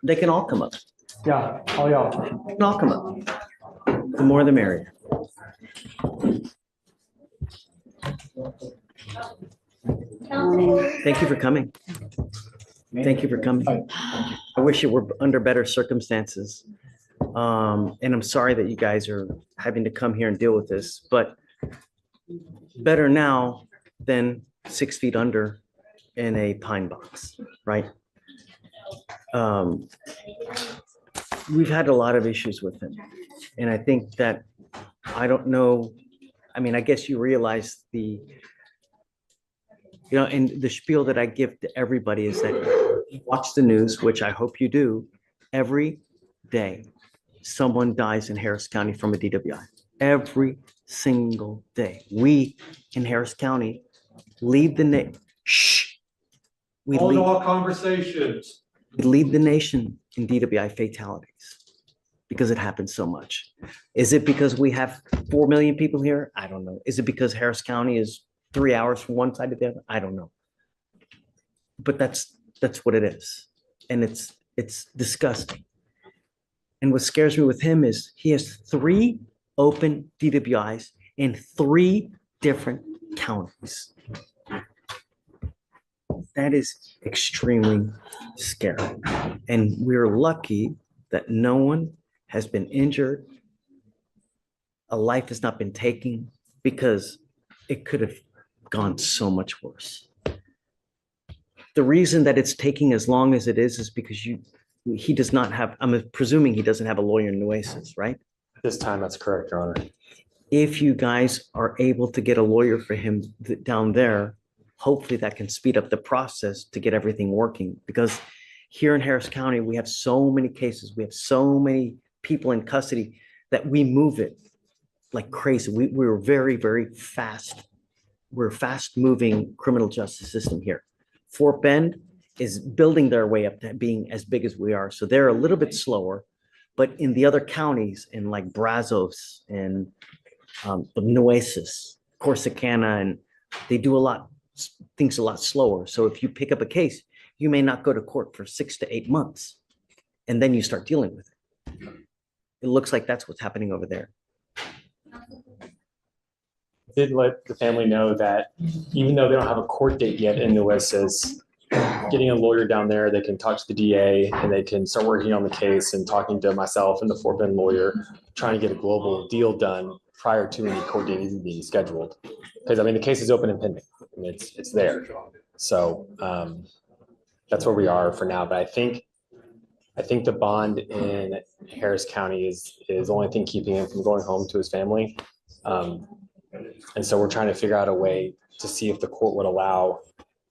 They can all come up. Yeah, oh yeah. They can all come up. The more the merrier. Thank you for coming. Thank you for coming. I wish it were under better circumstances. And I'm sorry that you guys are having to come here and deal with this, but better now than 6 feet under in a pine box, right? We've had a lot of issues with him. And I think that, I don't know, I mean, I guess you realize and the spiel that I give to everybody is that you watch the news, which I hope you do, every day, someone dies in Harris County from a DWI. Every single day. We in Harris County lead the nation. We Hold all conversations. lead the nation in DWI fatalities because it happens so much. Is it because we have 4 million people here? I don't know. Is it because Harris County is 3 hours from one side to the other? I don't know. But that's what it is. And it's disgusting. And what scares me with him is he has 3 open DWIs in 3 different counties. That is extremely scary. And we're lucky that no one has been injured. A life has not been taken because it could have gone so much worse. The reason that it's taking as long as it is because he does not have, I'm presuming he doesn't have a lawyer in Nueces, right? This time, that's correct, Your Honor. If you guys are able to get a lawyer for him down there, hopefully that can speed up the process to get everything working. Because here in Harris County, we have so many cases. We have so many people in custody that we move it like crazy. We're very, very fast. We're a fast-moving criminal justice system here. Fort Bend is building their way up to being as big as we are. So they're a little bit slower. But in the other counties, in like Brazos and Nueces, Corsicana, and they do things a lot slower. So if you pick up a case, you may not go to court for 6 to 8 months, and then you start dealing with it. It looks like that's what's happening over there. Did let the family know that even though they don't have a court date yet in Nueces, getting a lawyer down there, they can talk to the DA and they can start working on the case and talking to myself and the Fort Bend lawyer, trying to get a global deal done prior to any court date even being scheduled. Because I mean, the case is open and pending. I mean, it's there. So that's where we are for now. But I think the bond in Harris County is the only thing keeping him from going home to his family. And so we're trying to figure out a way to see if the court would allow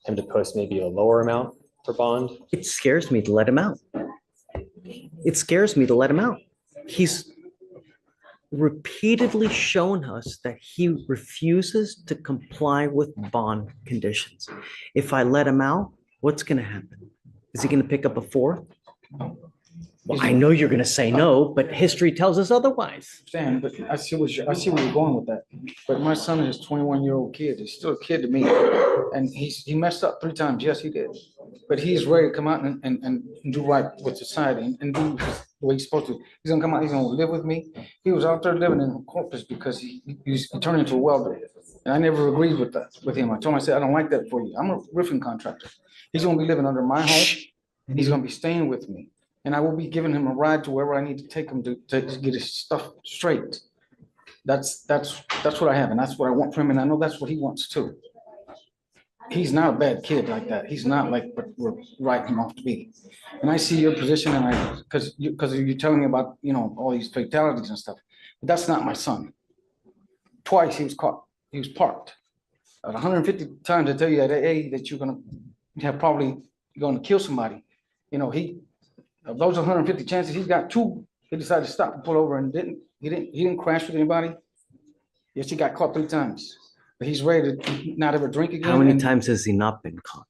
him to post maybe a lower amount for bond. It scares me to let him out. It scares me to let him out. He's repeatedly shown us that he refuses to comply with bond conditions. If I let him out, what's going to happen? Is he going to pick up a 4th? Well, I know you're going to say no, but history tells us otherwise. Sam, but I see where you're going with that. But my son is a 21-year-old kid. He's still a kid to me. And he messed up 3 times. Yes, he did. But he's ready to come out and do right with society and do the way he's supposed to. He's going to come out. He's going to live with me. He was out there living in Corpus because he turned into a welder. And I never agreed with him. I told him, I said, I don't like that for you. I'm a roofing contractor. He's going to be living under my home. And he's going to be staying with me. And I will be giving him a ride to wherever I need to take him to get his stuff straight. That's what I have, and that's what I want from him, and I know that's what he wants too. He's not a bad kid like that. He's not like what we're writing him off to be. And I see your position, and because you're telling me about all these fatalities and stuff, but that's not my son. Twice he was caught. He was parked. 150 times I tell you that you're gonna probably kill somebody. Of those 150 chances, he's got 2. He decided to stop and pull over and he didn't crash with anybody. Yes, he got caught 3 times, but he's ready to not ever drink again. How many times has he not been caught?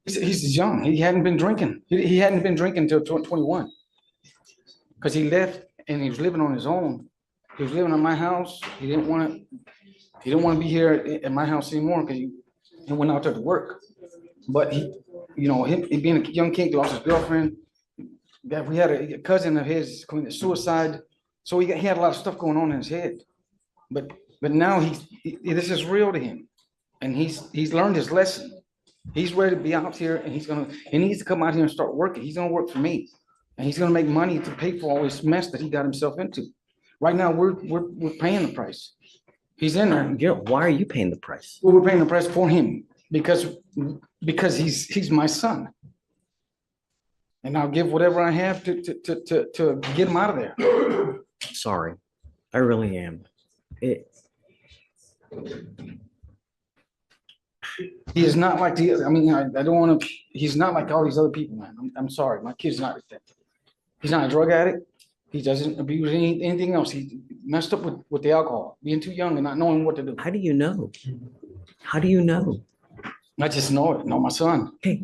He's young. He hadn't been drinking. He hadn't been drinking until 21 because he left and he was living on his own. He was living on my house. He didn't want to be here at my house anymore because he went out there to work. But you know, him being a young kid, lost his girlfriend. That we had a cousin of his committed suicide. So he had a lot of stuff going on in his head. But now this is real to him. And he's learned his lesson. He's ready to be out here, and he needs to come out here and start working. He's gonna work for me. And he's gonna make money to pay for all this mess that he got himself into. Right now, we're paying the price. He's in there. You know, why are you paying the price? Well, we're paying the price for him because he's my son. And I'll give whatever I have to get him out of there. Sorry, I really am. He is not like the, I mean, I don't want to, he's not like all these other people, man. I'm sorry. My kid's not like that. He's not a drug addict. He doesn't abuse anything else. He messed up with the alcohol, being too young and not knowing what to do. How do you know? How do you know? I just know it. Know my son. Okay.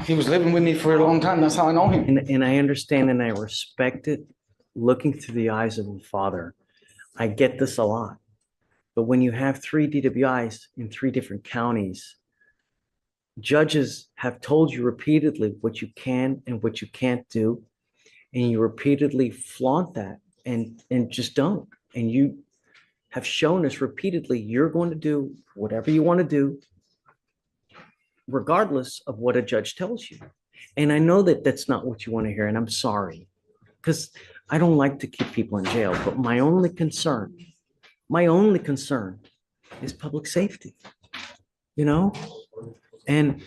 He was living with me for a long time. That's how I know him. And I understand and I respect it. Looking through the eyes of a father, I get this a lot. But when you have 3 DWIs in 3 different counties, judges have told you repeatedly what you can and what you can't do. And you repeatedly flaunt that and just don't. And you have shown us repeatedly you're going to do whatever you want to do, regardless of what a judge tells you. And I know that that's not what you want to hear, and I'm sorry, because I don't like to keep people in jail. But my only concern is public safety, you know? And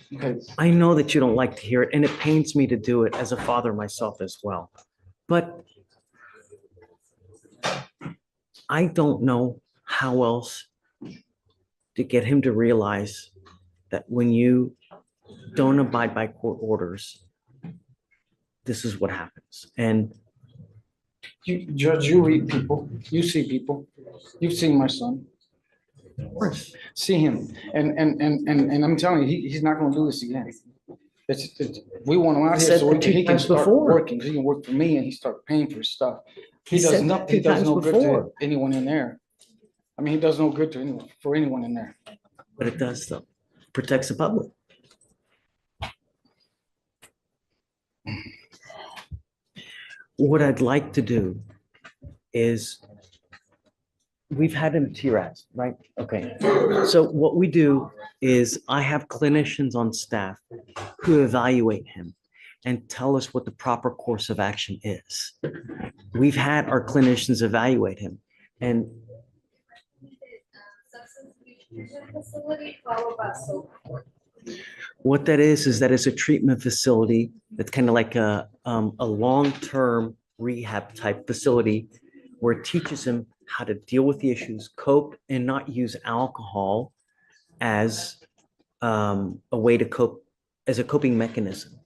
I know that you don't like to hear it, and it pains me to do it as a father myself as well. But I don't know how else to get him to realize that when you don't abide by court orders, this is what happens. And You, Judge, you read people, you see people, you've seen my son. of course, See him, and I'm telling you, he's not gonna do this again. We want him out here Said so that 2 he can times start before. working, he can work for me and he start paying for his stuff. He said does that nothing, 2 he does times no good to before. anyone in there. I mean, he does no good to anyone, for anyone in there. but it does though, protects the public. What I'd like to do is, we've had him TRAS, right? Okay. So what we do is I have clinicians on staff who evaluate him and tell us what the proper course of action is. We've had our clinicians evaluate him, and Substance abuse treatment facility followed by sober court. what that is that it's a treatment facility that's kind of like a long-term rehab type facility where it teaches him how to deal with the issues, cope, and not use alcohol as a way to cope, as a coping mechanism.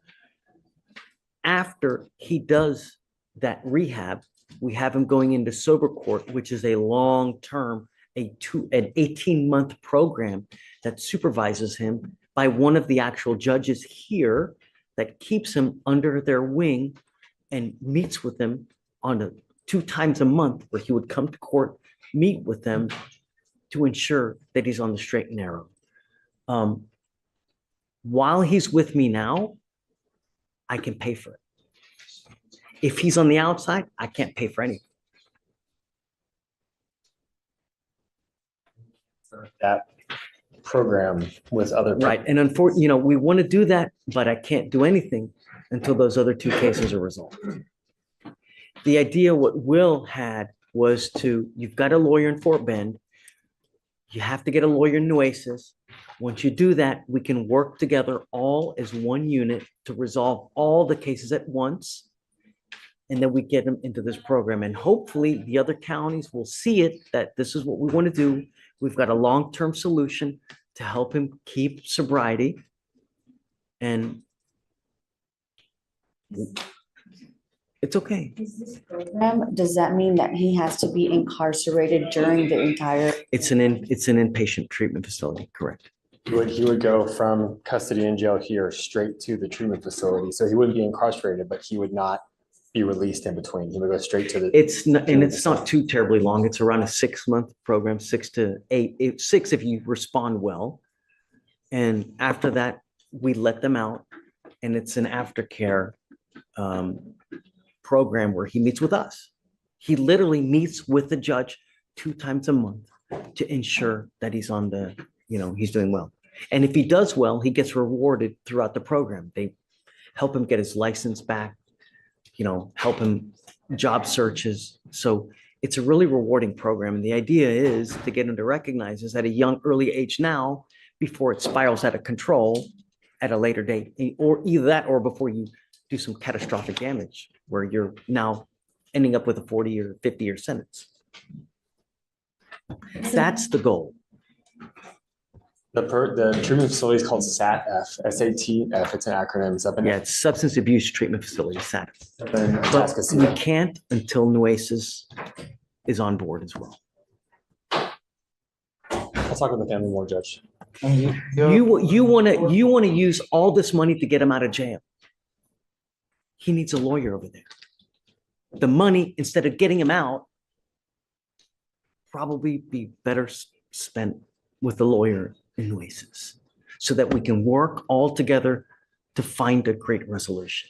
After he does that rehab, we have him going into sober court, which is a long-term, an 18-month program that supervises him by one of the actual judges here that keeps him under their wing and meets with them on 2 times a month, where he would come to court, meet with them to ensure that he's on the straight and narrow. While he's with me now, I can pay for it. If he's on the outside, I can't pay for anything. That program with other. Right. And unfortunately, you know, we want to do that, but I can't do anything until those other 2 cases are resolved. The idea, what Will had, was you've got a lawyer in Fort Bend. You have to get a lawyer in Nueces. Once you do that, we can work together all as one unit to resolve all the cases at once. And then we get them into this program. And hopefully the other counties will see it, that this is what we want to do. We've got a long-term solution to help him keep sobriety. And it's okay. Is this program, does that mean that he has to be incarcerated during the entire? It's an inpatient treatment facility, correct? He would go from custody and jail here straight to the treatment facility. So he wouldn't be incarcerated, but he would not be released in between. He would go straight to the. It's not too terribly long. It's around a 6-month program, 6 to 8, 6 if you respond well. And after that, we let them out, and it's an aftercare program where he meets with us. He literally meets with the judge 2 times a month to ensure that he's on the, he's doing well. And if he does well, he gets rewarded throughout the program. They help him get his license back, help him job searches. So it's a really rewarding program. And the idea is to get him to recognize this at a young, early age now, before it spirals out of control at a later date, or either that or before you do some catastrophic damage where you're now ending up with a 40 or 50-year sentence. That's the goal. The treatment facility is called SATF, SATF. It's an acronym. It's up in, Yeah, it's Substance Abuse Treatment Facility, SAT. up in But Atascocita. we can't until Nueces is on board as well. I'll talk with the family more, Judge. You want to use all this money to get him out of jail. He needs a lawyer over there. The money, instead of getting him out, probably be better spent with the lawyer in Nueces, so that we can work all together to find a great resolution.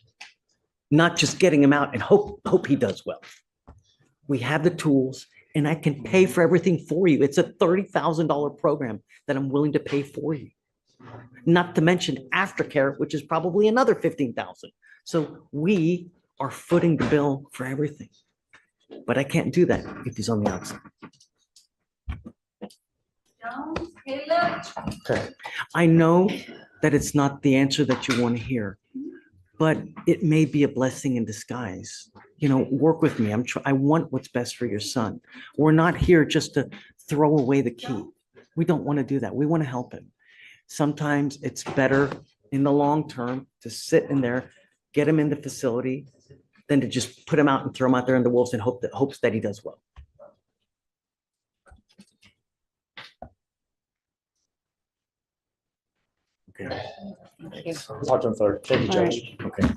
Not just getting him out and hope he does well. We have the tools, and I can pay for everything for you. It's a $30,000 program that I'm willing to pay for you. Not to mention aftercare, which is probably another $15,000. So we are footing the bill for everything. But I can't do that if he's on the outside. Jones, Caleb, Okay. I know that it's not the answer that you want to hear, but it may be a blessing in disguise. Work with me. I want what's best for your son. We're not here just to throw away the key. We don't want to do that. We want to help him. Sometimes it's better in the long term to sit in there, get him in the facility, than to just put him out and throw him out there in the wolves and hopes that he does well. Okay. I'll talk to him further. Thank you, All right. Judge. Okay.